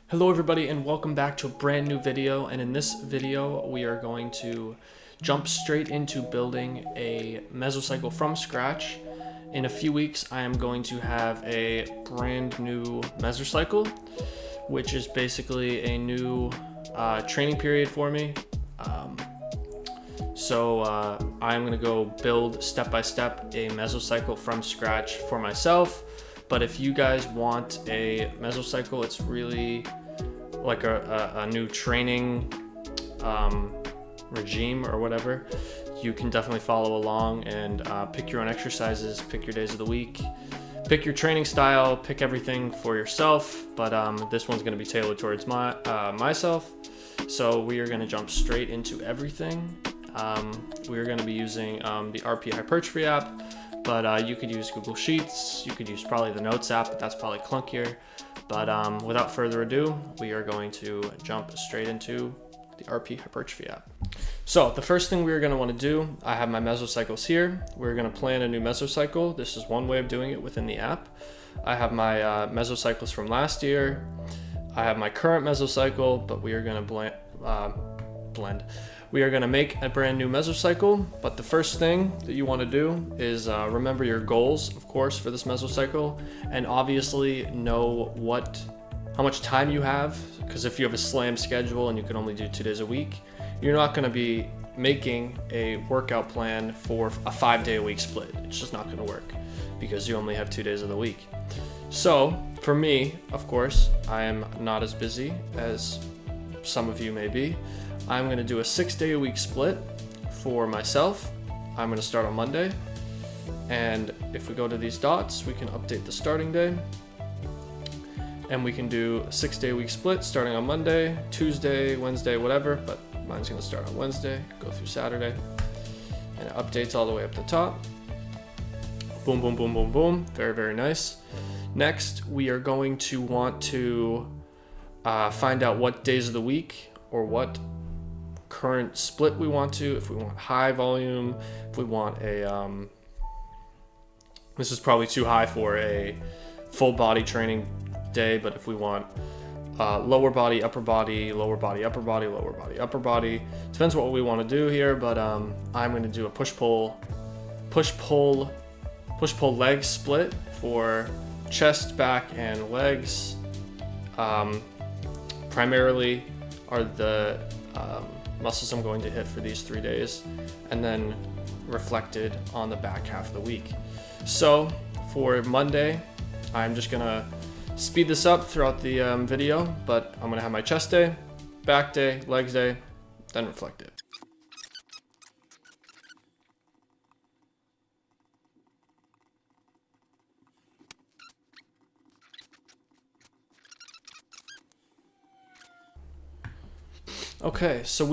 Hello everybody and welcome back to a brand new video, and in this video we are going to jump straight into building a mesocycle from scratch. In a few weeks I am going to have a brand new mesocycle, which is basically a new training period for me. I'm going to go build step by step a mesocycle from scratch for myself. But if you guys want a mesocycle, it's really like a new training regime or whatever. You can definitely follow along and pick your own exercises, pick your days of the week, pick your training style, pick everything for yourself. But this one's going to be tailored towards myself. So we are going to jump straight into everything. We're going to be using the RP Hypertrophy app. But you could use Google Sheets, you could use probably the Notes app, but that's probably clunkier. But without further ado, we are going to jump straight into the RP Hypertrophy app. So the first thing we're going to want to do, I have my mesocycles here. We're going to plan a new mesocycle. This is one way of doing it within the app. I have my mesocycles from last year. I have my current mesocycle, but we are going to blend. We are going to make a brand new mesocycle, but the first thing that you want to do is remember your goals, of course, for this mesocycle, and obviously know how much time you have, because if you have a slam schedule and you can only do 2 days a week, you're not going to be making a workout plan for a 5-day-a-week split. It's just not going to work because you only have 2 days of the week. So for me, of course, I am not as busy as some of you may be. I'm going to do a 6-day-a-week split for myself. I'm going to start on Monday. And if we go to these dots, we can update the starting day. And we can do a 6-day-a-week split starting on Monday, Tuesday, Wednesday, whatever. But mine's going to start on Wednesday, go through Saturday. And it updates all the way up the top. Boom, boom, boom, boom, boom. Very, very nice. Next, we are going to want to find out what days of the week or what current split we want to, if we want high volume, if we want a this is probably too high for a full body training day, but if we want lower body, upper body, lower body, upper body, lower body, upper body, depends what we want to do here. But I'm going to do a push pull leg split for chest, back, and legs. Primarily are the muscles I'm going to hit for these 3 days, and then reflected on the back half of the week. So for Monday, I'm just gonna speed this up throughout the video, but I'm gonna have my chest day, back day, legs day, then reflected. Okay, so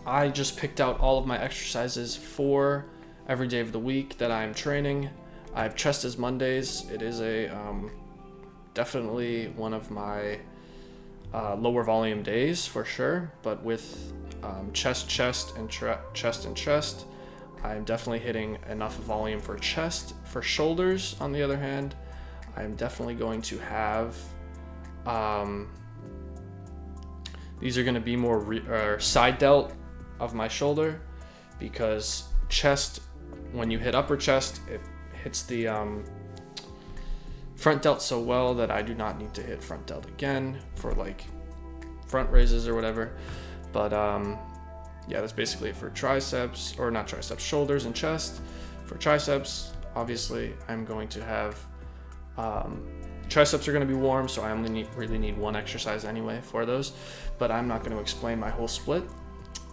I just picked out all of my exercises for every day of the week that I'm training. I have chest as Mondays. It is a definitely one of my lower volume days for sure, but with chest, I'm definitely hitting enough volume for chest. For shoulders, on the other hand, I'm definitely going to have these are going to be more side delt of my shoulder, because chest, when you hit upper chest, it hits the front delt so well that I do not need to hit front delt again for like front raises or whatever. But yeah, that's basically it for triceps, or not triceps, shoulders and chest. For triceps, obviously, I'm going to have triceps are going to be warm, so I only really need one exercise anyway for those, but I'm not going to explain my whole split.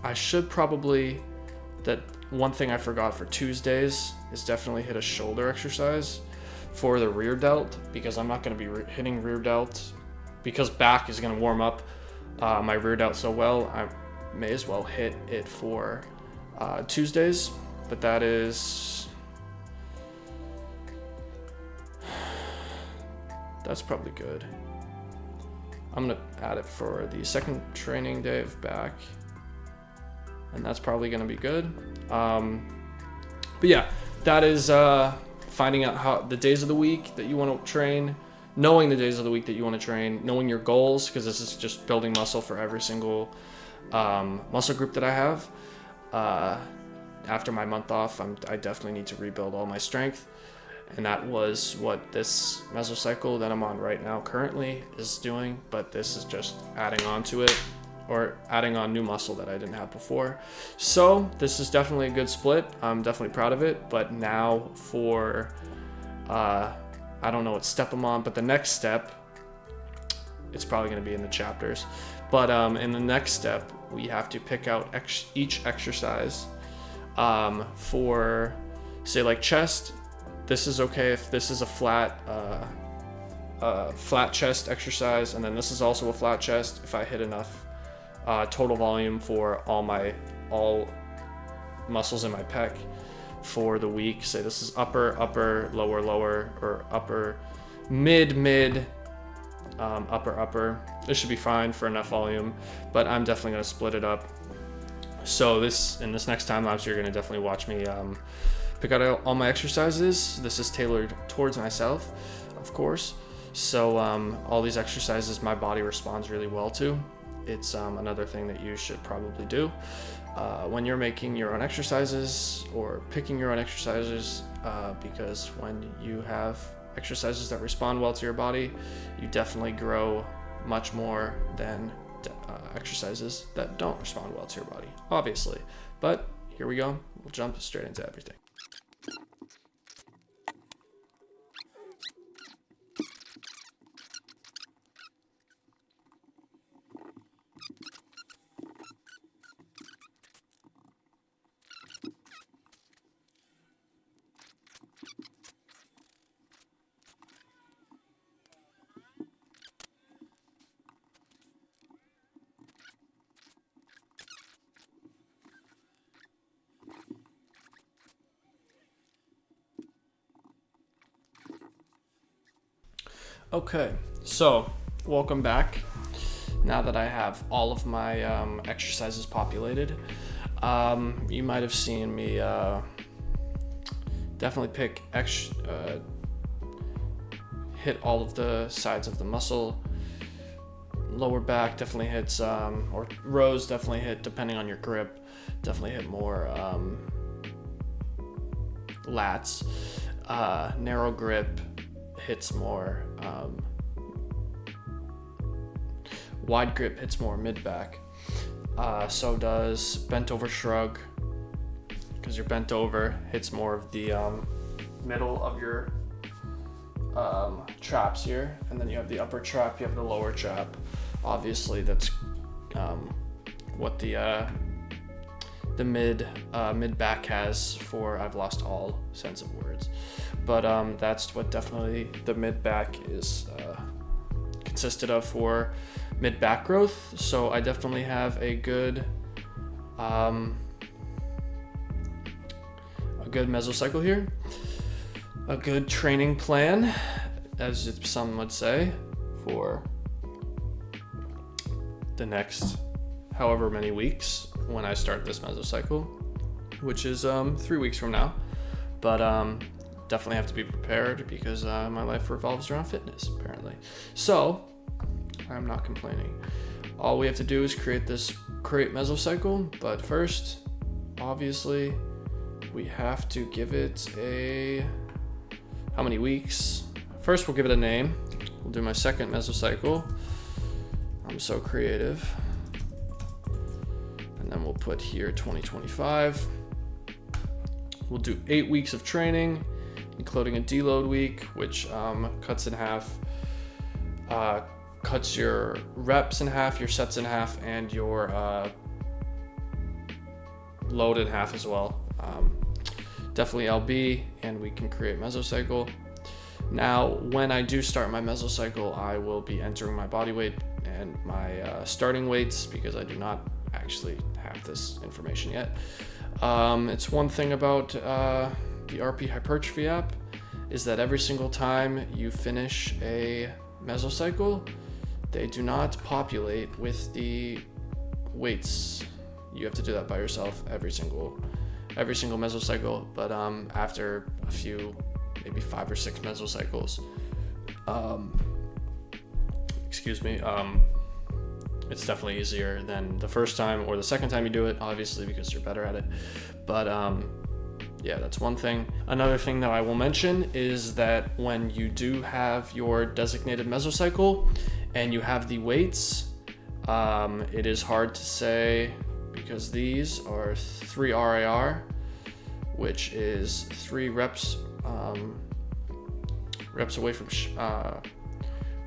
I should probably, that one thing I forgot for Tuesdays is definitely hit a shoulder exercise for the rear delt, because I'm not going to be hitting rear delt, because back is going to warm up my rear delt so well. I may as well hit it for Tuesdays, but that is... that's probably good. I'm gonna add it for the second training day of back, and that's probably gonna be good. But yeah, that is finding out how the days of the week that you want to train, knowing the days of the week that you want to train, knowing your goals, because this is just building muscle for every single muscle group that I have. After my month off, I definitely need to rebuild all my strength. And that was what this Mesocycle that I'm on right now currently is doing, but this is just adding on to it, or adding on new muscle that I didn't have before. So this is definitely a good split. I'm definitely proud of it. But now for, I don't know what step I'm on, but the next step, it's probably going to be in the chapters. But in the next step, we have to pick out each exercise for, say, like chest. This is okay if this is a flat chest exercise, and then this is also a flat chest if I hit enough total volume for all muscles in my pec for the week. Say this is upper, lower, or upper, mid, upper. This should be fine for enough volume, but I'm definitely going to split it up. So this next time lapse, you're going to definitely watch me pick out all my exercises. This is tailored towards myself, of course. So all these exercises my body responds really well to. It's another thing that you should probably do when you're making your own exercises or picking your own exercises, because when you have exercises that respond well to your body, you definitely grow much more than exercises that don't respond well to your body, obviously. But here we go. We'll jump straight into everything. Okay, so welcome back. Now that I have all of my exercises populated, you might have seen me definitely hit all of the sides of the muscle. Lower back definitely hits, or rows definitely hit, depending on your grip, definitely hit more lats. Narrow grip hits more, wide grip hits more mid-back. So does bent over shrug, because you're bent over, hits more of the middle of your traps here, and then you have the upper trap, you have the lower trap. Obviously that's what the mid back has for, I've lost all sense of words, but that's what definitely the mid back is consisted of for mid back growth. So I definitely have a good mesocycle here, a good training plan, as some would say, for the next however many weeks when I start this mesocycle, which is 3 weeks from now. But definitely have to be prepared, because my life revolves around fitness, apparently. So I'm not complaining. All we have to do is create mesocycle, but first, obviously, we have to give it how many weeks? First, we'll give it a name. We'll do my second mesocycle. I'm so creative. And then we'll put here 2025. We'll do 8 weeks of training, including a deload week, which cuts in half, cuts your reps in half, your sets in half, and your load in half as well. Definitely LB, and we can create mesocycle. Now, when I do start my mesocycle, I will be entering my body weight and my starting weights, because I do not actually have this information yet. It's one thing about the RP Hypertrophy app, is that every single time you finish a mesocycle, they do not populate with the weights. You have to do that by yourself every single mesocycle. But after a few, maybe 5 or 6 mesocycles, excuse me, it's definitely easier than the first time or the second time you do it, obviously, because you're better at it. But yeah, that's one thing. Another thing that I will mention is that when you do have your designated mesocycle and you have the weights, it is hard to say, because these are 3 RIR, which is 3 reps away from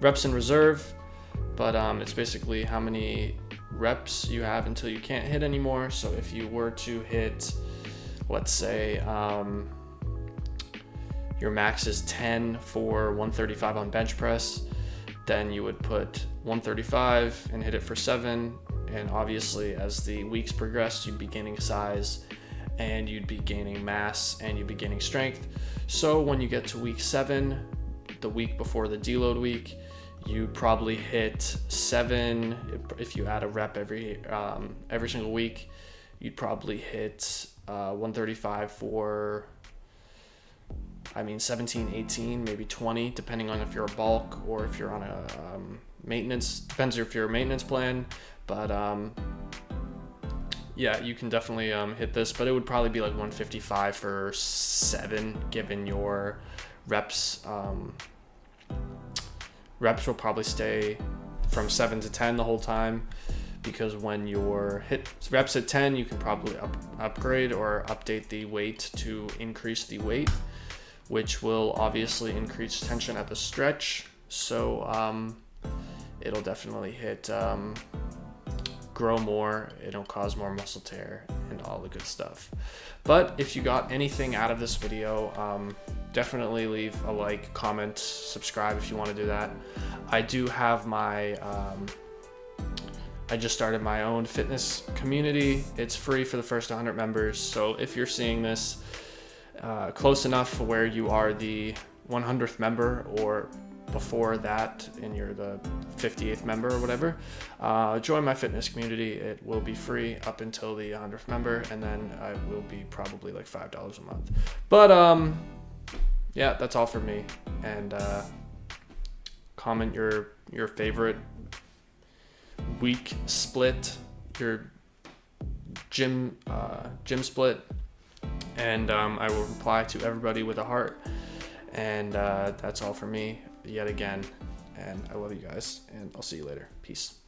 reps in reserve, but it's basically how many reps you have until you can't hit anymore. So if you were to hit, let's say your max is 10 for 135 on bench press, then you would put 135 and hit it for 7. And obviously as the weeks progress, you'd be gaining size and you'd be gaining mass and you'd be gaining strength. So when you get to week 7, the week before the deload week, you probably hit 7. If you add a rep every single week, you'd probably hit 135 for, 17, 18, maybe 20, depending on if you're a bulk or if you're on a maintenance. Depends if you're a maintenance plan, but yeah, you can definitely hit this, but it would probably be like 155 for 7, given your reps. Reps will probably stay from 7 to 10 the whole time, because when your hit reps at 10, you can probably upgrade or update the weight to increase the weight, which will obviously increase tension at the stretch. So it'll definitely hit grow more, it'll cause more muscle tear and all the good stuff. But if you got anything out of this video, definitely leave a like, comment, subscribe if you want to do that. I do have my I just started my own fitness community. It's free for the first 100 members. So if you're seeing this close enough where you are the 100th member or before that and you're the 58th member or whatever, join my fitness community. It will be free up until the 100th member, and then I will be probably like $5 a month. But yeah, that's all for me. And comment your favorite week split, your gym split, and I will reply to everybody with a heart. And that's all for me yet again, and I love you guys, and I'll see you later. Peace.